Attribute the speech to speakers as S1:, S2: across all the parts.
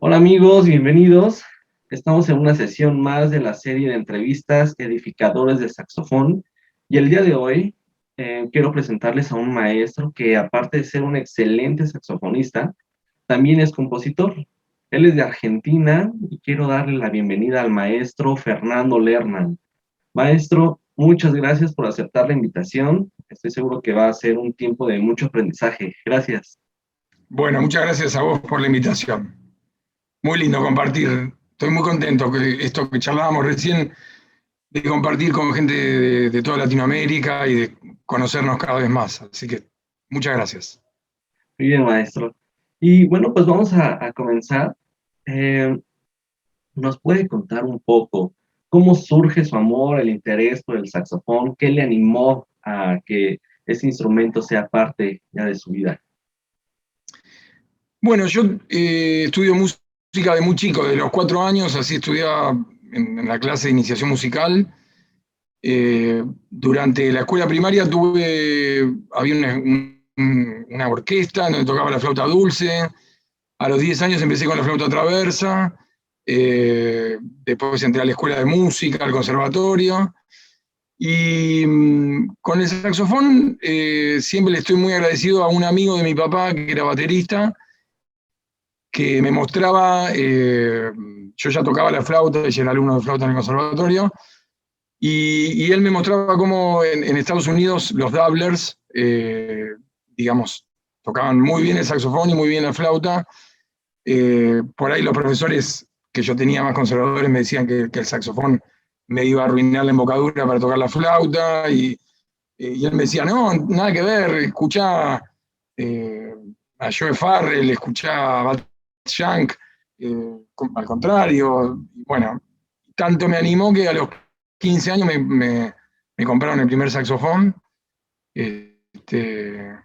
S1: Hola amigos, bienvenidos. Estamos en una sesión más de la serie de entrevistas edificadores de saxofón y el día de hoy quiero presentarles a un maestro que aparte de ser un excelente saxofonista, también es compositor. Él es de Argentina y quiero darle la bienvenida al maestro Fernando Lerman. Maestro, muchas gracias por aceptar la invitación. Estoy seguro que va a ser un tiempo de mucho aprendizaje. Gracias.
S2: Bueno, muchas gracias a vos por la invitación. Muy lindo compartir. Estoy muy contento que esto que charlábamos recién, de compartir con gente de toda Latinoamérica y de conocernos cada vez más. Así que muchas gracias.
S1: Muy bien, maestro. Y bueno, pues vamos a comenzar. Eh, ¿Nos puede contar un poco cómo surge su amor, el interés por el saxofón? ¿Qué le animó a que ese instrumento sea parte ya de su vida?
S2: Bueno, yo estudio música de muy chico, de los 4 años, así estudiaba en la clase de iniciación musical. Durante la escuela primaria había una orquesta donde tocaba la flauta dulce. A los 10 años empecé con la flauta traversa, después entré a la escuela de música, al conservatorio, y con el saxofón siempre le estoy muy agradecido a un amigo de mi papá que era baterista, que me mostraba, yo ya tocaba la flauta, y era alumno de flauta en el conservatorio, y él me mostraba cómo en Estados Unidos los dabblers, digamos, tocaban muy bien el saxofón y muy bien la flauta. Por ahí los profesores que yo tenía más conservadores me decían que el saxofón me iba a arruinar la embocadura para tocar la flauta, y él me decía, no, nada que ver, escuchá eh, a Joe Farrell, escuchá a Bad Shank, al contrario. Y bueno, tanto me animó que a los 15 años me compraron el primer saxofón. Este,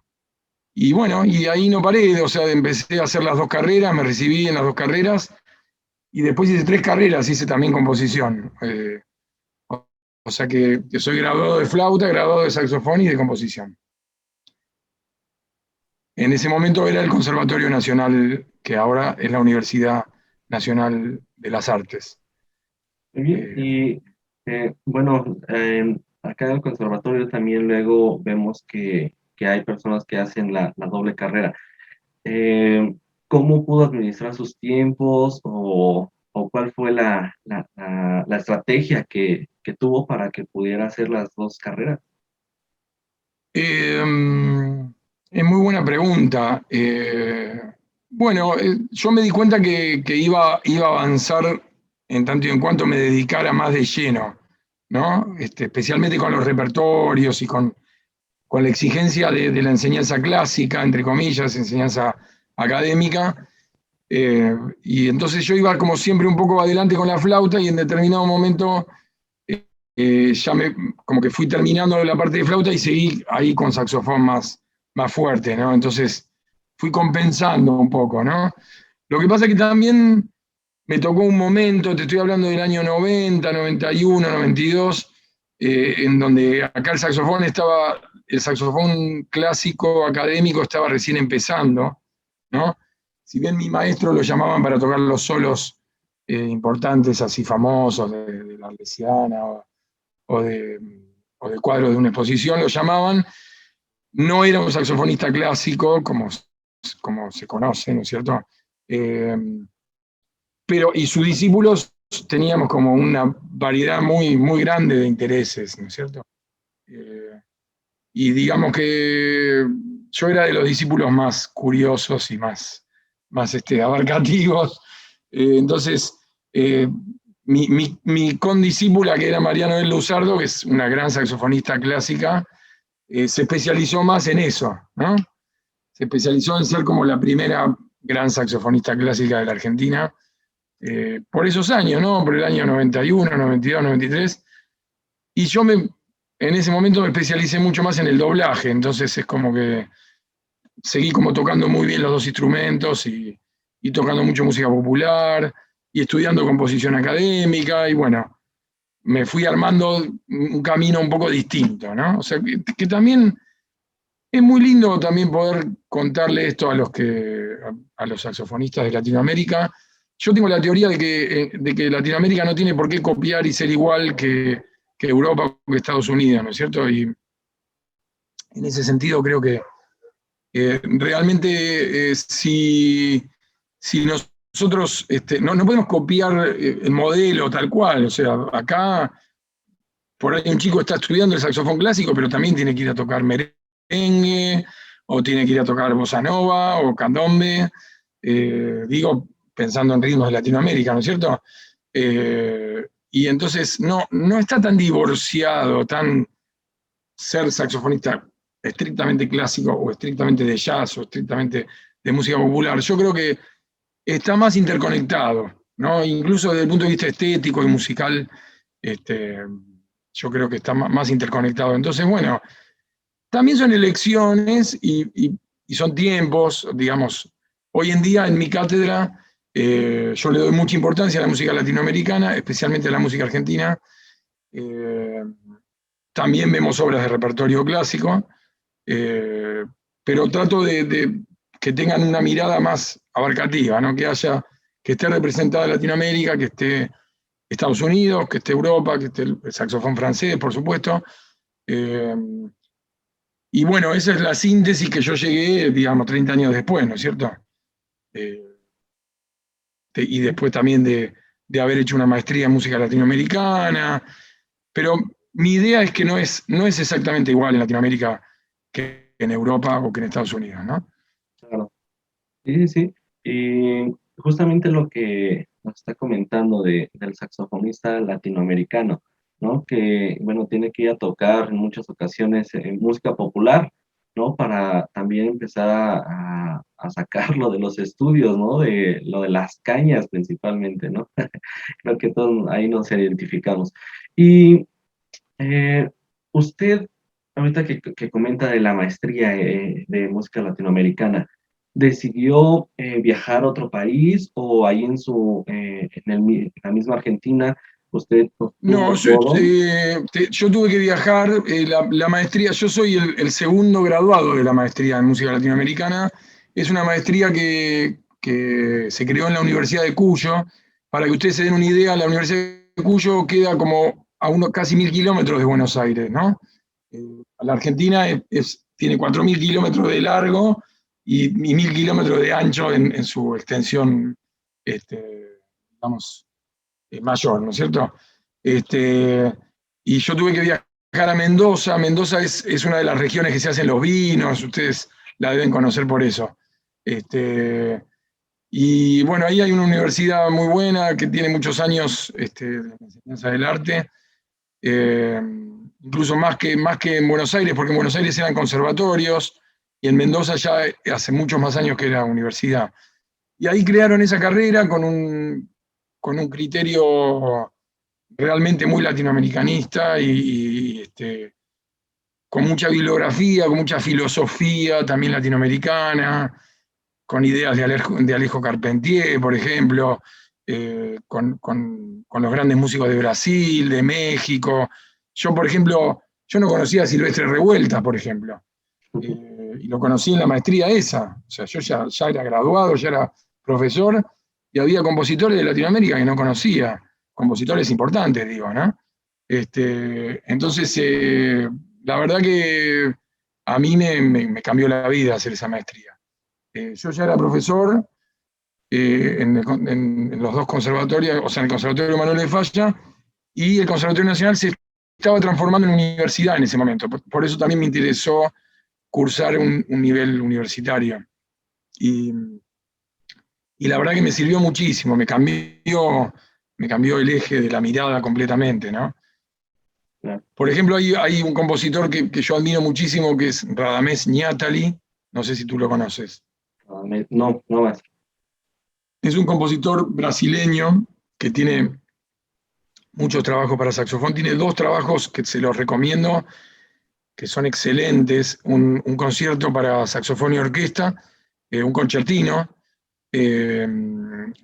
S2: y bueno, y ahí no paré, o sea, empecé a hacer las dos carreras, me recibí en las dos carreras, y después hice 3 carreras, hice también composición. O sea que soy graduado de flauta, graduado de saxofón y de composición. En ese momento era el Conservatorio Nacional, que ahora es la Universidad Nacional de las Artes.
S1: Muy bien.
S2: Eh,
S1: Y bueno, acá en el conservatorio también luego vemos que hay personas que hacen la doble carrera. ¿Cómo pudo administrar sus tiempos o cuál fue la estrategia que tuvo para que pudiera hacer las dos carreras?
S2: eh, es muy buena pregunta. Bueno, yo me di cuenta que iba a avanzar en tanto y en cuanto me dedicara más de lleno, ¿no? Especialmente con los repertorios y con la exigencia de la enseñanza clásica, entre comillas, enseñanza académica. Y entonces yo iba como siempre un poco adelante con la flauta, y en determinado momento ya como que fui terminando la parte de flauta y seguí ahí con saxofón más fuerte, ¿no? Entonces fui compensando un poco, ¿no? Lo que pasa es que también me tocó un momento, te estoy hablando del año 90, 91, 92, en donde acá el saxofón clásico académico estaba recién empezando, ¿no? Si bien mi maestro lo llamaban para tocar los solos importantes, así famosos, de la Arlesiana o de, o de cuadros de una exposición, lo llamaban, no era un saxofonista clásico como se conoce, ¿no es cierto? Eh, y sus discípulos teníamos como una variedad muy grande de intereses, ¿no es cierto? Eh, y digamos que yo era de los discípulos más curiosos y más abarcativos. Entonces, eh, mi condiscípula, que era Mariano del Luzardo, que es una gran saxofonista clásica, se especializó más en eso, ¿no? Se especializó en ser como la primera gran saxofonista clásica de la Argentina, por esos años, ¿no? Por el año 91, 92, 93. Y yo en ese momento me especialicé mucho más en el doblaje, entonces es como que seguí como tocando muy bien los dos instrumentos, y tocando mucho música popular y estudiando composición académica, y bueno, me fui armando un camino un poco distinto, ¿no? O sea, que también es muy lindo también poder contarle esto a los saxofonistas de Latinoamérica. yo tengo la teoría de que Latinoamérica no tiene por qué copiar y ser igual que Europa o que Estados Unidos, ¿no es cierto? Y en ese sentido creo que realmente si nosotros no podemos copiar el modelo tal cual, o sea, acá por ahí un chico está estudiando el saxofón clásico, pero también tiene que ir a tocar merengue, o tiene que ir a tocar bossa nova o candombe, digo, pensando en ritmos de Latinoamérica, ¿no es cierto? Y entonces no está tan divorciado, tan ser saxofonista estrictamente clásico o estrictamente de jazz o estrictamente de música popular. Yo creo que está más interconectado, ¿no? Incluso desde el punto de vista estético y musical, este, yo creo que está más interconectado. Entonces, bueno, también son elecciones y son tiempos, digamos. Hoy en día en mi cátedra yo le doy mucha importancia a la música latinoamericana, especialmente a la música argentina. Eh, También vemos obras de repertorio clásico, eh, pero trato de que tengan una mirada más abarcativa, ¿no? Que esté representada Latinoamérica, que esté Estados Unidos, que esté Europa, que esté el saxofón francés, por supuesto. Eh, y bueno, esa es la síntesis que yo llegué, digamos, 30 años después, ¿no es cierto? Eh, y después también de haber hecho una maestría en música latinoamericana, pero mi idea es que no es exactamente igual en Latinoamérica que en Europa o que en Estados Unidos, ¿no?
S1: Claro. Sí, sí, sí. Y justamente lo que nos está comentando del saxofonista latinoamericano, ¿no? Que, bueno, tiene que ir a tocar en muchas ocasiones música popular, ¿no? Para también empezar a sacarlo de los estudios, ¿no? De lo de las cañas principalmente, ¿no? Creo que todos ahí nos identificamos. Y eh, usted, ahorita que comenta de la maestría de música latinoamericana, ¿decidió viajar a otro país o ahí en la misma Argentina usted
S2: No,
S1: obtuvo todo?
S2: yo tuve que viajar, la maestría, yo soy el segundo graduado de la maestría en música latinoamericana. Es una maestría que se creó en la Universidad de Cuyo. Para que ustedes se den una idea, la Universidad de Cuyo queda como a casi 1000 kilómetros de Buenos Aires, ¿no? La Argentina tiene 4000 kilómetros de largo y 1000 kilómetros de ancho en su extensión, digamos, mayor, ¿no es cierto? Este, y yo tuve que viajar a Mendoza. Mendoza es una de las regiones que se hacen los vinos, ustedes la deben conocer por eso. Este, y bueno, ahí hay una universidad muy buena que tiene muchos años de enseñanza del arte, eh, incluso más que en Buenos Aires, porque en Buenos Aires eran conservatorios y en Mendoza ya hace muchos más años que era universidad. Y ahí crearon esa carrera con un criterio realmente muy latinoamericanista con mucha bibliografía, con mucha filosofía también latinoamericana, con ideas de Alejo Carpentier, por ejemplo, con los grandes músicos de Brasil, de México. Yo, por ejemplo, yo no conocía a Silvestre Revuelta, por ejemplo, y lo conocí en la maestría esa. O sea, yo ya era graduado, ya era profesor, y había compositores de Latinoamérica que no conocía, compositores importantes, digo, ¿no? Entonces, la verdad que a mí me cambió la vida hacer esa maestría. Yo ya era profesor en los dos conservatorios, o sea, en el Conservatorio Manuel de Falla y el Conservatorio Nacional se estaba transformando en universidad en ese momento. Por eso también me interesó cursar un nivel universitario. Y, y la verdad que me sirvió muchísimo, me cambió el eje de la mirada completamente, ¿no?
S1: Claro.
S2: Por ejemplo, hay un compositor que yo admiro muchísimo que es Radamés Ñátali, no sé si tú lo conoces.
S1: No, no más.
S2: Es un compositor brasileño que tiene muchos trabajos para saxofón, tiene dos trabajos que se los recomiendo, que son excelentes, un concierto para saxofón y orquesta, un concertino, eh,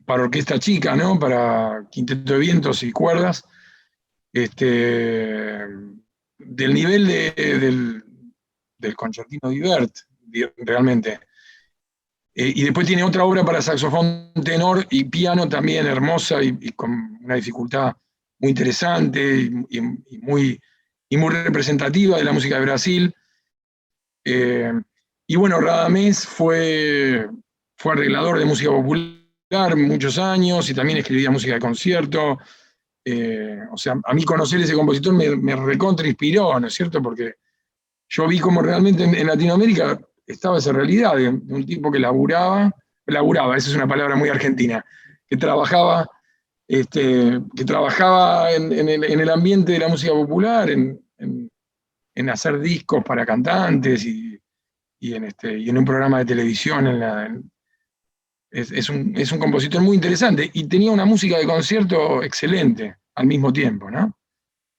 S2: para orquesta chica, ¿no? Para quinteto de vientos y cuerdas, este, del nivel del concertino di Bert, realmente. Y después tiene otra obra para saxofón tenor y piano también hermosa y con una dificultad muy interesante y muy representativa de la música de Brasil. Y bueno, Radamés fue arreglador de música popular muchos años y también escribía música de concierto. O sea, a mí conocer ese compositor me recontra inspiró, ¿no es cierto? Porque yo vi como realmente en Latinoamérica estaba esa realidad de un tipo que laburaba, esa es una palabra muy argentina, que trabajaba, que trabajaba en el ambiente de la música popular, en hacer discos para cantantes y en un programa de televisión. Es un compositor muy interesante y tenía una música de concierto excelente al mismo tiempo, ¿no?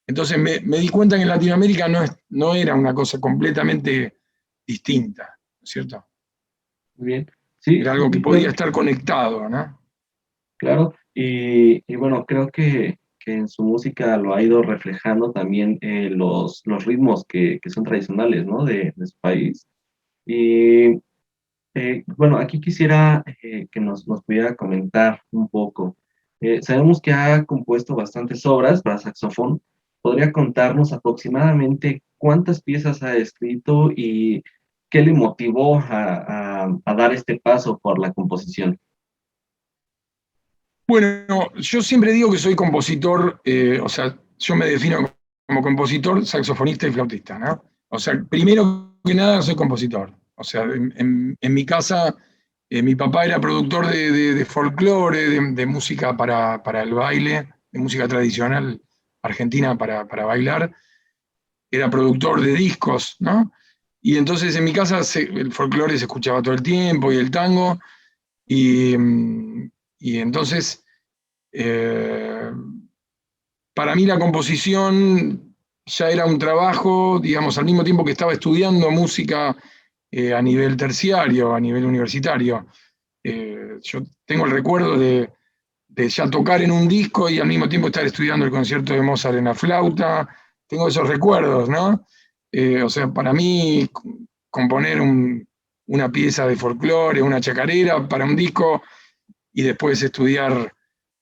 S2: Entonces me di cuenta que en Latinoamérica no era una cosa completamente distinta, ¿no es cierto?
S1: Muy bien. Sí,
S2: Era
S1: sí,
S2: algo que
S1: sí,
S2: podía estar conectado, ¿no?
S1: claro. Y bueno, creo que en su música lo ha ido reflejando también los ritmos que son tradicionales, ¿no? De su país. Y bueno, aquí quisiera que nos pudiera comentar un poco. Sabemos que ha compuesto bastantes obras para saxofón. ¿Podría contarnos aproximadamente cuántas piezas ha escrito y qué le motivó a dar este paso por la composición?
S2: Bueno, yo siempre digo que soy compositor, o sea, yo me defino como compositor, saxofonista y flautista, ¿no? O sea, primero que nada soy compositor. O sea, en mi casa, mi papá era productor de folclore, de música para el baile, de música tradicional argentina para bailar. Era productor de discos, ¿no? Y entonces en mi casa el folclore se escuchaba todo el tiempo y el tango, y, y entonces eh, para mí la composición ya era un trabajo, digamos, al mismo tiempo que estaba estudiando música a nivel terciario, a nivel universitario. Yo tengo el recuerdo de ya tocar en un disco y al mismo tiempo estar estudiando el concierto de Mozart en la flauta. Tengo esos recuerdos, ¿no? O sea, para mí componer una pieza de folclore, una chacarera para un disco y después estudiar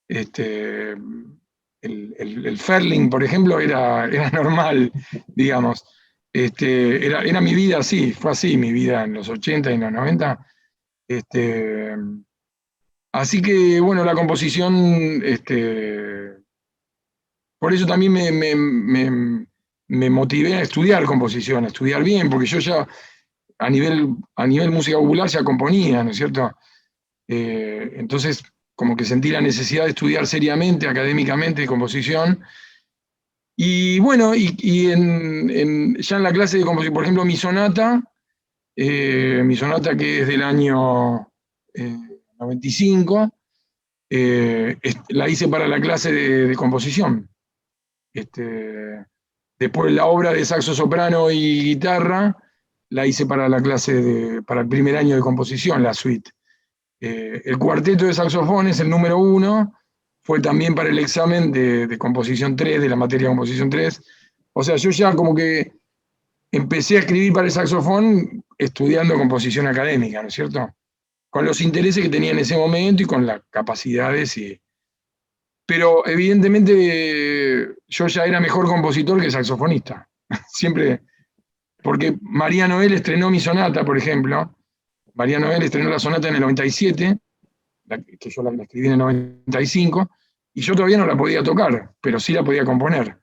S2: este, el Ferling, por ejemplo, era normal, digamos. Era mi vida así, fue así mi vida en los 80 y en los 90. Este, Así que, bueno, la composición, por eso también me motivé a estudiar composición, a estudiar bien, porque yo ya a nivel música popular ya componía, ¿no es cierto? Entonces, como que sentí la necesidad de estudiar seriamente, académicamente, composición. Y bueno, ya en la clase de composición, por ejemplo, mi sonata que es del año 95, la hice para la clase de composición. Después la obra de saxo soprano y guitarra la hice para la clase para el primer año de composición, la suite. El cuarteto de saxofones, el número 1, fue también para el examen de composición 3, de la materia de composición 3. O sea, yo ya como que empecé a escribir para el saxofón estudiando composición académica, ¿no es cierto? Con los intereses que tenía en ese momento y con las capacidades. Pero evidentemente yo ya era mejor compositor que saxofonista. Siempre, porque María Noel estrenó mi sonata, por ejemplo. María Noel estrenó la sonata en el 97, que yo la escribí en el 95, y yo todavía no la podía tocar, pero sí la podía componer.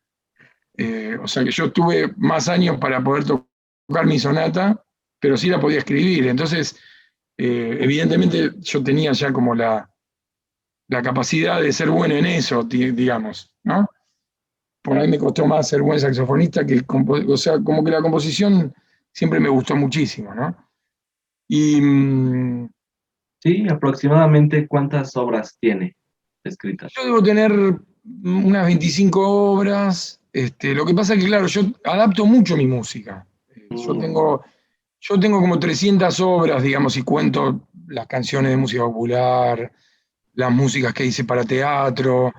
S2: O sea que yo tuve más años para poder tocar mi sonata, pero sí la podía escribir. Entonces, evidentemente yo tenía ya como la capacidad de ser bueno en eso, digamos, ¿no? Por ahí me costó más ser buen saxofonista o sea, como que la composición siempre me gustó muchísimo, ¿no? Y
S1: Sí, aproximadamente cuántas obras tiene escritas.
S2: yo debo tener unas 25 obras. Lo que pasa es que, claro, yo adapto mucho mi música. Yo
S1: Mm,
S2: tengo, yo tengo como 300 obras, digamos, y cuento las canciones de música popular, las músicas que hice para teatro,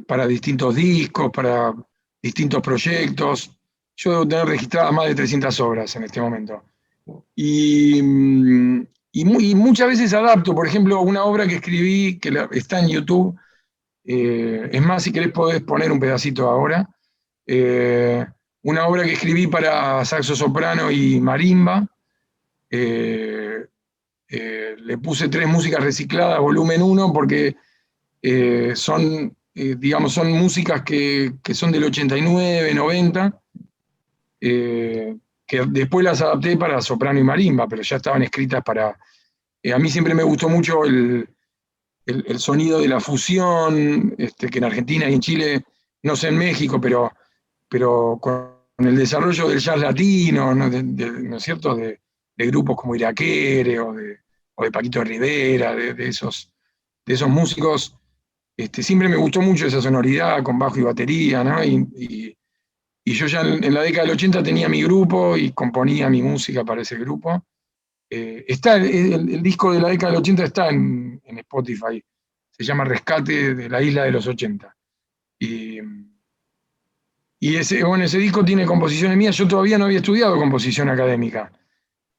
S2: para distintos discos, para distintos proyectos. Yo debo tener registradas más de 300 obras en este momento. Y y muchas veces adapto, por ejemplo, una obra que escribí, que está en YouTube, es más, si querés podés poner un pedacito ahora, eh, una obra que escribí para saxo soprano y marimba, eh, le puse 3 músicas recicladas, volumen 1, porque son, digamos, son músicas que son del 89, 90, que después las adapté para soprano y marimba, pero ya estaban escritas para... a mí siempre me gustó mucho el sonido de la fusión, que en Argentina y en Chile, no sé en México, pero con el desarrollo del jazz latino, ¿no? ¿No es cierto? De grupos como Iraquere o de Paquito Rivera, de esos músicos. Siempre me gustó mucho esa sonoridad con bajo y batería, ¿no? Y yo ya en la década del 80 tenía mi grupo y componía mi música para ese grupo. Está el disco de la década del 80 está en Spotify. Se llama Rescate de la Isla de los 80. Y, y bueno, ese disco tiene composiciones mías. Yo todavía no había estudiado composición académica.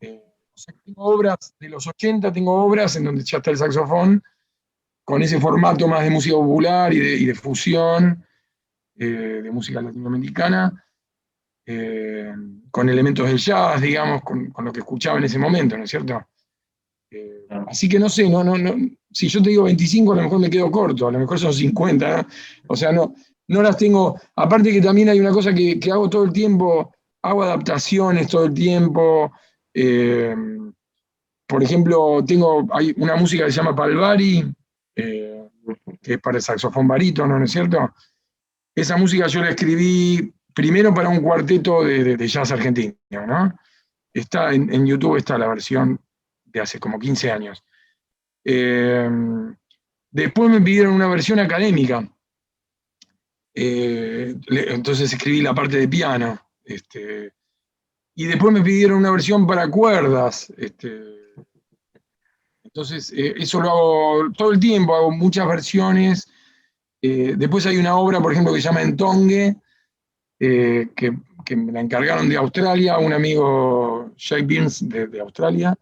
S2: O sea, tengo obras de los 80, tengo obras en donde ya está el saxofón, con ese formato más de música popular y de fusión, de música latinoamericana, con elementos del jazz, digamos, con lo que escuchaba en ese momento, ¿no es cierto? Así que no sé, si yo te digo 25, a lo mejor me quedo corto, a lo mejor son 50, ¿no? O sea, no las tengo. Aparte que también hay una cosa que hago todo el tiempo, hago adaptaciones todo el tiempo. eh, por ejemplo, hay una música que se llama Palvari, eh, que es para el saxofón barítono, ¿no es cierto? Esa música yo la escribí primero para un cuarteto de jazz argentino, ¿no? Está en YouTube, está la versión de hace como 15 años. Eh, Después me pidieron una versión académica. Entonces escribí la parte de piano. Y después me pidieron una versión para cuerdas. Entonces, eso lo hago todo el tiempo, hago muchas versiones. Después hay una obra, por ejemplo, que se llama Entongue, que me la encargaron de Australia, un amigo, Jake Burns, de Australia.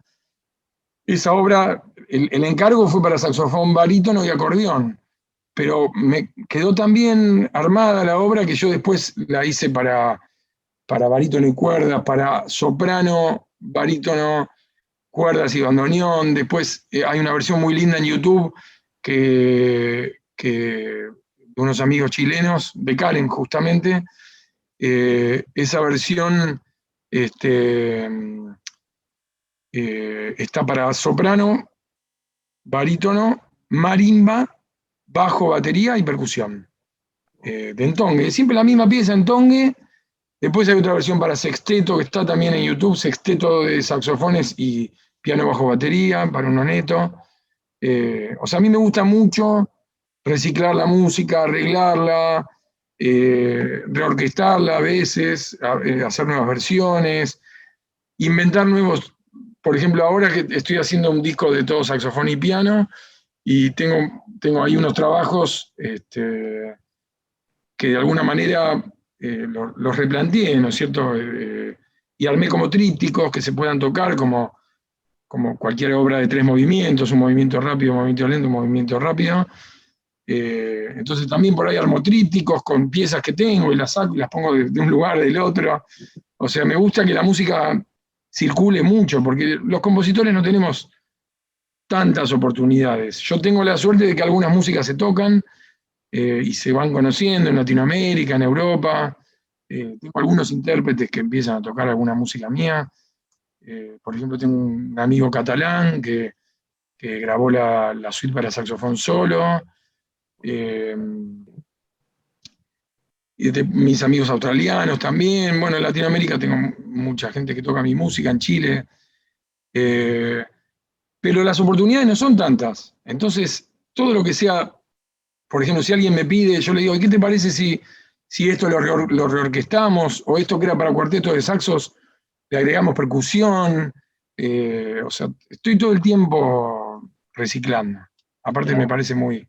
S2: Esa obra, el encargo fue para saxofón barítono y acordeón, pero me quedó tan bien armada la obra que yo después la hice para barítono y cuerdas, para soprano, barítono, cuerdas y bandoneón. Después hay una versión muy linda en YouTube que de unos amigos chilenos, de Calen justamente. Esa versión este, está para soprano, barítono, marimba, bajo, batería y percusión. De entongue, siempre la misma pieza entongue. Después hay otra versión para sexteto que está también en YouTube, sexteto de saxofones y piano bajo batería para un noneto. O sea, a mí me gusta mucho reciclar la música, arreglarla, reorquestarla a veces, hacer nuevas versiones, inventar nuevos. Por ejemplo, ahora que estoy haciendo un disco de todo saxofón y piano, y tengo ahí unos trabajos que de alguna manera los replanteé, ¿no es cierto? Y armé como trípticos que se puedan tocar como cualquier obra de 3 movimientos, un movimiento rápido, un movimiento lento, un movimiento rápido. Entonces también por ahí armo trípticos con piezas que tengo y las saco y las pongo de un lugar, del otro. O sea, me gusta que la música circule mucho, porque los compositores no tenemos tantas oportunidades. Yo tengo la suerte de que algunas músicas se tocan y se van conociendo en Latinoamérica, en Europa. Tengo algunos intérpretes que empiezan a tocar alguna música mía. Por ejemplo, tengo un amigo catalán que grabó la suite para saxofón solo. Eh, y de mis amigos australianos también. Bueno, en Latinoamérica tengo mucha gente que toca mi música, en Chile. Eh, pero las oportunidades no son tantas. Entonces, todo lo que sea, por ejemplo, si alguien me pide, yo le digo, ¿y qué te parece si esto lo reorquestamos? O esto que era para cuarteto de saxos, le agregamos percusión. O sea, estoy todo el tiempo reciclando. Aparte me
S1: Claro.
S2: parece muy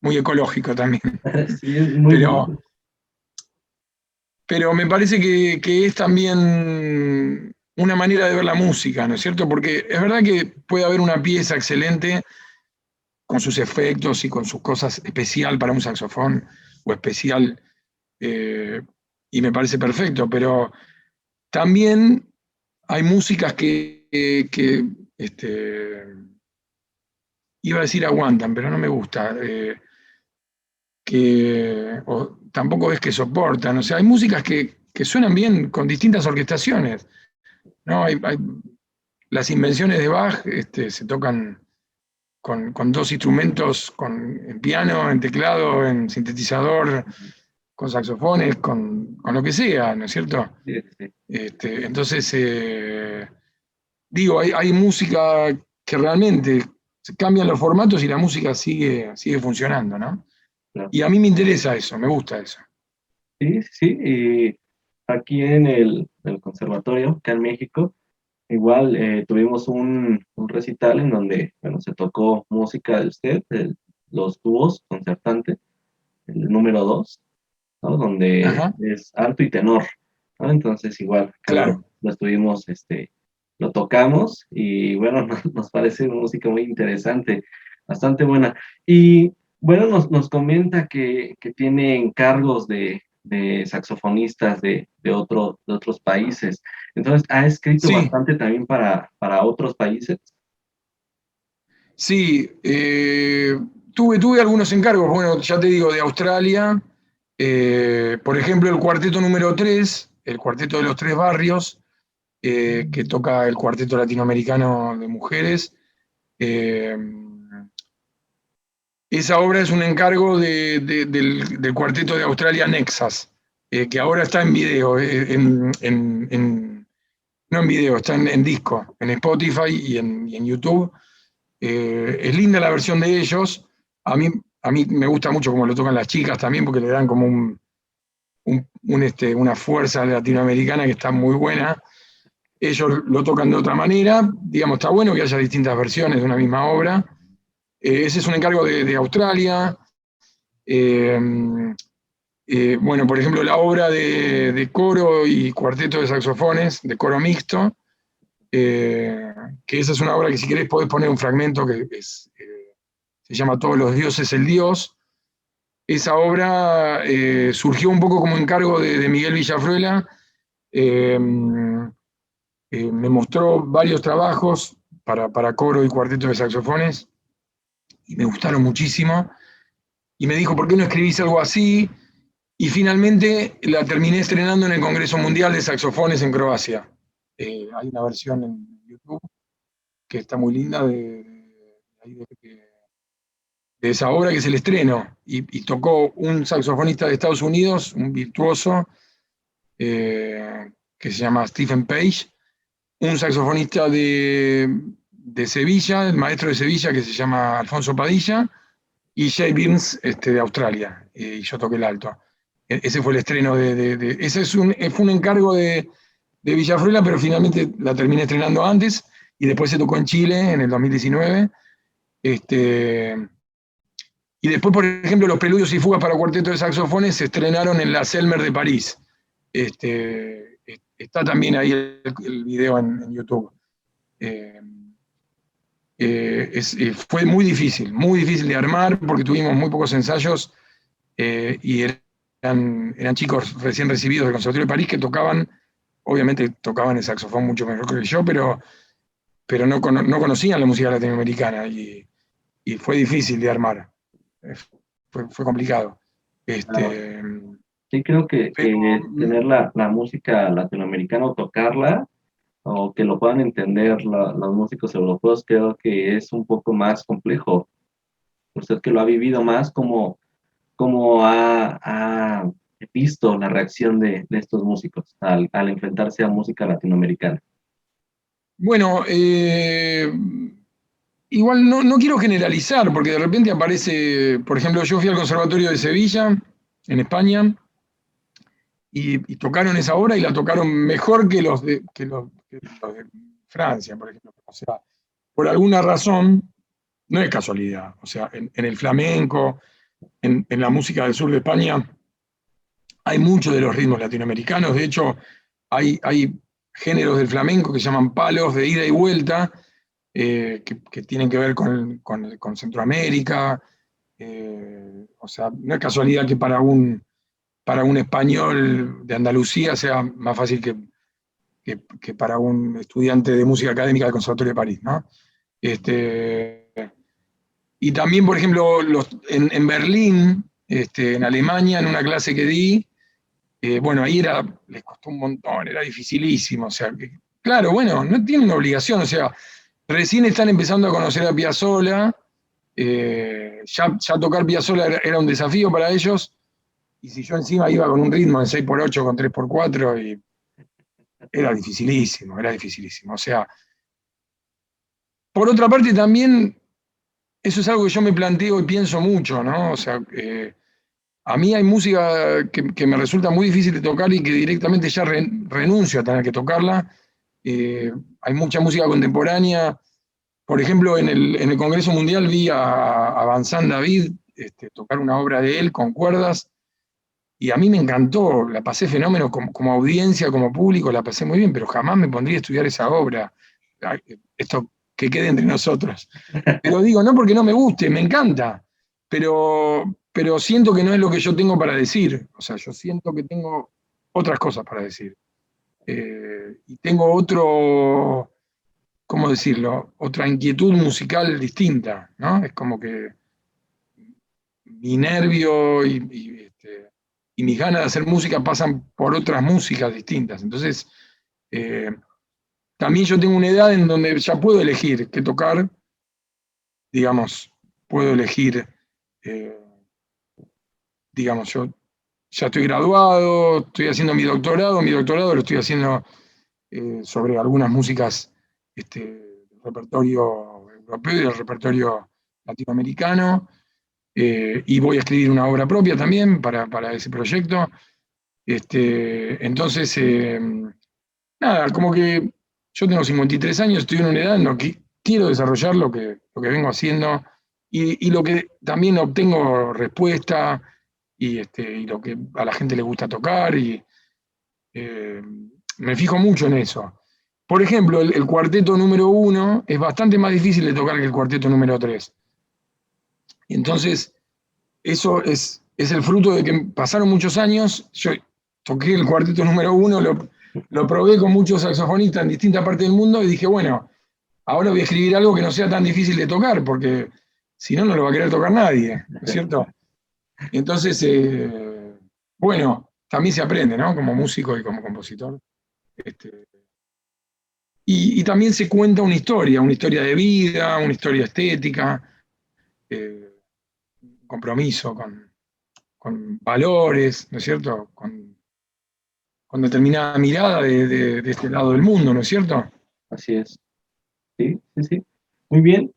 S2: ecológico también.
S1: Sí, es muy
S2: Pero,
S1: bueno.
S2: pero me parece que es también una manera de ver la música, ¿no es cierto? Porque es verdad que puede haber una pieza excelente con sus efectos y con sus cosas especial para un saxofón o especial, eh, y me parece perfecto, pero también hay músicas iba a decir aguantan, pero no me gusta, o tampoco es que soportan, o sea, hay músicas que suenan bien con distintas orquestaciones, ¿no? Las invenciones de Bach se tocan con dos instrumentos, en piano, en teclado, en sintetizador, con saxofones, con lo que sea, ¿no es cierto?
S1: Sí, sí,
S2: Entonces, digo, hay música que realmente se cambian los formatos y la música sigue funcionando, ¿no?
S1: claro.
S2: Y a mí me interesa eso, me gusta eso.
S1: Sí, sí, sí, y aquí en el conservatorio, acá en México, igual tuvimos un recital en donde, bueno, se tocó música de usted, los dúos concertante, el número 2, ¿no? Donde
S2: Ajá,
S1: es alto y tenor, ¿no? Entonces igual, acá
S2: claro.
S1: lo estuvimos, lo tocamos y bueno, nos parece música muy interesante, bastante buena. Y bueno, nos comenta que tiene encargos de saxofonistas de otros países. Entonces, ha escrito
S2: Sí,
S1: bastante también para otros países.
S2: sí, tuve algunos encargos, bueno, ya te digo, de Australia, por ejemplo, el cuarteto número 3, el cuarteto de los tres barrios, que toca el cuarteto latinoamericano de mujeres. eh, Esa obra es un encargo del cuarteto de Australia Nexas, que ahora está en video, no en video, está en disco, en Spotify y en YouTube. Es linda la versión de ellos. A mí me gusta mucho cómo lo tocan las chicas también, porque le dan como una fuerza latinoamericana que está muy buena. Ellos lo tocan de otra manera, digamos, está bueno que haya distintas versiones de una misma obra. Ese es un encargo de Australia. Eh, bueno, por ejemplo, la obra de coro y cuarteto de saxofones, de coro mixto, eh, que esa es una obra que si querés podés poner un fragmento se llama Todos los dioses el Dios. Esa obra surgió un poco como encargo de Miguel Villafruela. Eh, Me mostró varios trabajos para coro y cuarteto de saxofones y me gustaron muchísimo. Y me dijo, ¿por qué no escribís algo así? Y finalmente la terminé estrenando en el Congreso Mundial de Saxofones en Croacia. Hay una versión en YouTube que está muy linda de esa obra, que es el estreno. Y tocó un saxofonista de Estados Unidos, un virtuoso, que se llama Stephen Page, un saxofonista de Sevilla, el maestro de Sevilla, que se llama Alfonso Padilla, y Jay Burns, de Australia, y yo toqué el alto. Ese fue el estreno ese fue un encargo de Villafruela, pero finalmente la terminé estrenando antes, y después se tocó en Chile en el 2019. Y después, por ejemplo, los preludios y fugas para cuarteto de saxofones se estrenaron en la Selmer de París. Está también ahí el video en YouTube. Eh, Fue muy difícil de armar porque tuvimos muy pocos ensayos, y eran chicos recién recibidos del Conservatorio de París que obviamente tocaban el saxofón mucho mejor que yo, pero no conocían la música latinoamericana y fue difícil de armar. Eh, Fue complicado.
S1: Claro.
S2: Este,
S1: Sí, creo
S2: pero
S1: que tener la música latinoamericana o tocarla, o que lo puedan entender los músicos europeos, creo que es un poco más complejo. Usted que lo ha vivido más, cómo ha visto la reacción de estos músicos al enfrentarse a música latinoamericana.
S2: bueno, igual no quiero generalizar, porque de repente aparece, por ejemplo, yo fui al Conservatorio de Sevilla, en España, y tocaron esa obra y la tocaron mejor que los de Francia, por ejemplo. O sea, por alguna razón, no es casualidad. O sea, en el flamenco, en la música del sur de España, hay muchos de los ritmos latinoamericanos. De hecho, hay géneros del flamenco que se llaman palos de ida y vuelta, que tienen que ver con Centroamérica. O sea, no es casualidad que para un español de Andalucía sea más fácil que para un estudiante de música académica del Conservatorio de París, ¿no? Y también, por ejemplo, en Berlín, en Alemania, en una clase que di, bueno, ahí les costó un montón, era dificilísimo. O sea, claro, bueno, no tienen obligación, o sea, recién están empezando a conocer a Piazzolla, ya tocar Piazzolla era un desafío para ellos, y si yo encima iba con un ritmo de 6x8 con 3x4, y era dificilísimo, era dificilísimo. O sea, por otra parte también, eso es algo que yo me planteo y pienso mucho, ¿no? O sea, a mí hay música que me resulta muy difícil de tocar y que directamente ya renuncio a tener que tocarla. Hay mucha música contemporánea. Por ejemplo, en el Congreso Mundial vi a Vincent David tocar una obra de él con cuerdas, y a mí me encantó, la pasé fenómeno como audiencia, como público, la pasé muy bien, pero jamás me pondría a estudiar esa obra. Esto que quede entre nosotros. Pero digo, no porque no me guste, me encanta, pero siento que no es lo que yo tengo para decir. O sea, yo siento que tengo otras cosas para decir. Y tengo ¿cómo decirlo? Otra inquietud musical distinta, ¿no? Es como que mi nervio y mis ganas de hacer música pasan por otras músicas distintas. Entonces, también yo tengo una edad en donde ya puedo elegir qué tocar, digamos, puedo elegir, eh, digamos, yo ya estoy graduado, estoy haciendo mi doctorado lo estoy haciendo sobre algunas músicas del repertorio europeo y del repertorio latinoamericano, y voy a escribir una obra propia también para ese proyecto. Entonces, nada, como que yo tengo 53 años, estoy en una edad en la que quiero desarrollar lo que vengo haciendo, y lo que también obtengo respuesta, y lo que a la gente le gusta tocar, y eh, me fijo mucho en eso. Por ejemplo, el cuarteto número 1 es bastante más difícil de tocar que el cuarteto número 3. Y entonces, eso es el fruto de que pasaron muchos años. Yo toqué el cuarteto número 1, lo probé con muchos saxofonistas en distintas partes del mundo, y dije, bueno, ahora voy a escribir algo que no sea tan difícil de tocar, porque si no, no lo va a querer tocar nadie, ¿no es cierto? Entonces, bueno, también se aprende, ¿no? Como músico y como compositor. Este, y también se cuenta una historia de vida, una historia estética, compromiso con valores, ¿no es cierto? Con determinada mirada de este lado del mundo, ¿no es cierto?
S1: Así es. Sí, sí, sí. Muy bien.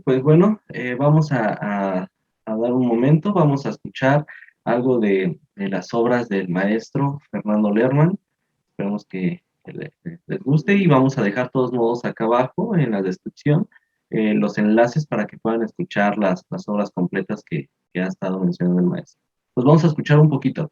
S1: Pues bueno, vamos a dar un momento, vamos a escuchar algo de las obras del maestro Fernando Lerman. Esperemos que les guste, y vamos a dejar de todos modos acá abajo en la descripción los enlaces para que puedan escuchar las obras completas que ha estado mencionando el maestro. Pues vamos a escuchar un poquito.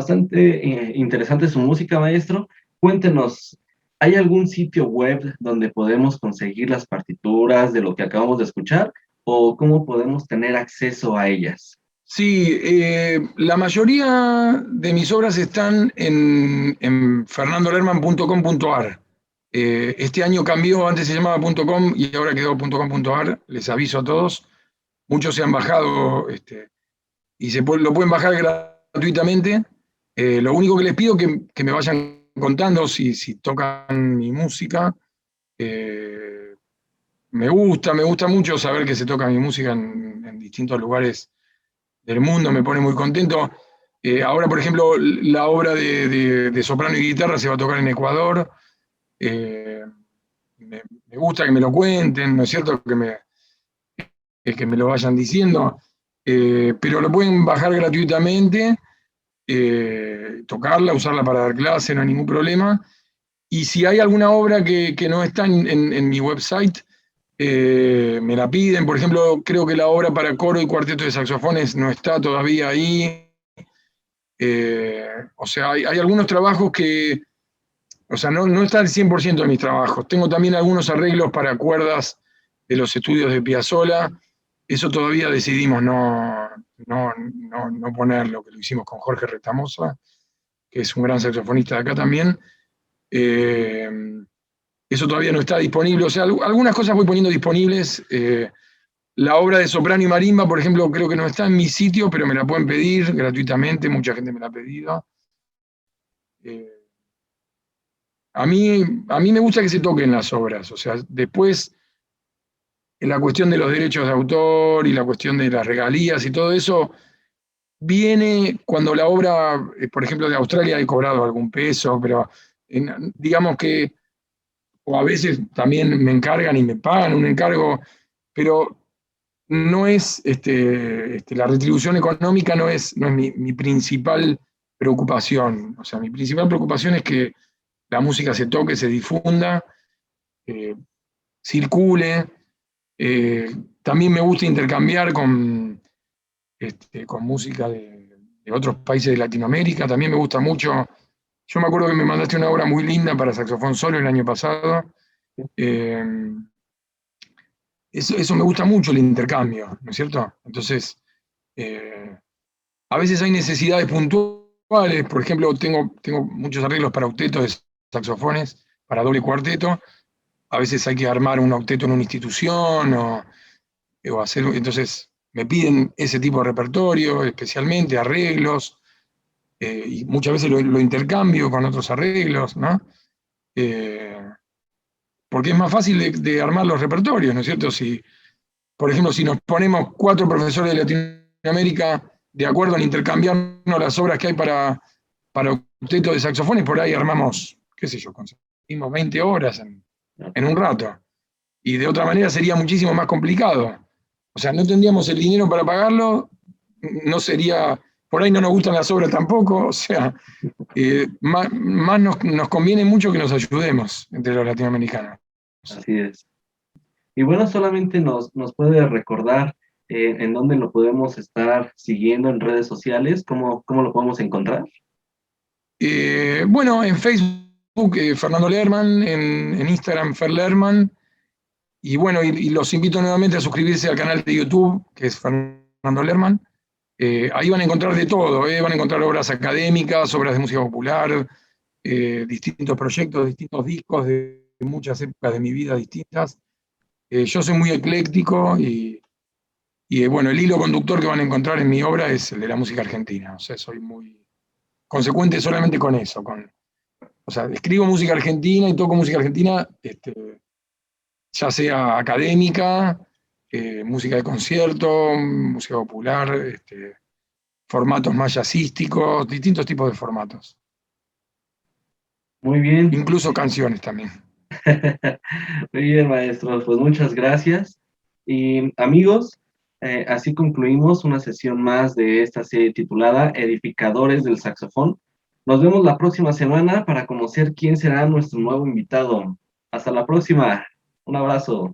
S1: bastante interesante su música, maestro. Cuéntenos, ¿hay algún sitio web donde podemos conseguir las partituras de lo que acabamos de escuchar? ¿O cómo podemos tener acceso a ellas?
S2: Sí, la mayoría de mis obras están en fernandolerman.com.ar. Este año cambió, antes se llamaba .com y ahora quedó .com.ar, les aviso a todos. Muchos se han bajado y lo pueden bajar gratuitamente. Lo único que les pido es que me vayan contando si tocan mi música. Me gusta mucho saber que se toca mi música en distintos lugares del mundo, me pone muy contento. Ahora, por ejemplo, la obra de soprano y guitarra se va a tocar en Ecuador. Me gusta que me lo cuenten, ¿no es cierto? Que me lo vayan diciendo. Pero lo pueden bajar gratuitamente, tocarla, usarla para dar clase, no hay ningún problema. Y si hay alguna obra que no está en mi website, me la piden. Por ejemplo, creo que la obra para coro y cuarteto de saxofones no está todavía ahí. O sea, hay algunos trabajos que, o sea, no está el 100% de mis trabajos. Tengo también algunos arreglos para cuerdas de los estudios de Piazzolla. Eso todavía decidimos no ponerlo, que lo hicimos con Jorge Retamosa, que es un gran saxofonista de acá también. Eh, Eso todavía no está disponible. O sea, algunas cosas voy poniendo disponibles. La obra de soprano y marimba, por ejemplo, creo que no está en mi sitio, pero me la pueden pedir gratuitamente, mucha gente me la ha pedido. Eh, a mí me gusta que se toquen las obras, o sea, después en la cuestión de los derechos de autor y la cuestión de las regalías y todo eso, viene cuando la obra, por ejemplo, de Australia he cobrado algún peso, pero digamos que, o a veces también me encargan y me pagan un encargo, pero no es, la retribución económica no es mi principal preocupación. O sea, mi principal preocupación es que la música se toque, se difunda, eh, circule. También me gusta intercambiar con música de otros países de Latinoamérica. También me gusta mucho. Yo me acuerdo que me mandaste una obra muy linda para saxofón solo el año pasado. Eh, eso me gusta mucho el intercambio, ¿no es cierto? Entonces, a veces hay necesidades puntuales, por ejemplo, tengo muchos arreglos para octetos de saxofones, para doble cuarteto, a veces hay que armar un octeto en una institución o hacer, entonces me piden ese tipo de repertorio, especialmente arreglos, y muchas veces lo intercambio con otros arreglos, ¿no? Eh, Porque es más fácil de armar los repertorios, ¿no es cierto? Si, por ejemplo, si nos ponemos 4 profesores de Latinoamérica de acuerdo en intercambiarnos las obras que hay para octeto de saxofones, por ahí armamos, qué sé yo, conseguimos 20 obras en un rato. Y de otra manera sería muchísimo más complicado. O sea, no tendríamos el dinero para pagarlo, no sería, por ahí no nos gustan las obras tampoco, o sea, más nos conviene mucho que nos ayudemos entre los latinoamericanos.
S1: Así es. Y bueno, solamente nos puede recordar en dónde lo podemos estar siguiendo en redes sociales, cómo lo podemos encontrar.
S2: Bueno, en Facebook, Fernando Lerman, en Instagram, Fer Lerman, y bueno, y los invito nuevamente a suscribirse al canal de YouTube, que es Fernando Lerman. Ahí van a encontrar de todo, van a encontrar obras académicas, obras de música popular, distintos proyectos, distintos discos de muchas épocas de mi vida distintas. Yo soy muy ecléctico y bueno, el hilo conductor que van a encontrar en mi obra es el de la música argentina. O sea, soy muy consecuente solamente con eso. O sea, escribo música argentina y toco música argentina, ya sea académica, música de concierto, música popular, formatos más jazzísticos, distintos tipos de formatos.
S1: Muy bien.
S2: Incluso canciones también.
S1: Muy bien, maestros, pues muchas gracias. Y amigos, así concluimos una sesión más de esta serie titulada Edificadores del Saxofón. Nos vemos la próxima semana para conocer quién será nuestro nuevo invitado. Hasta la próxima. Un abrazo.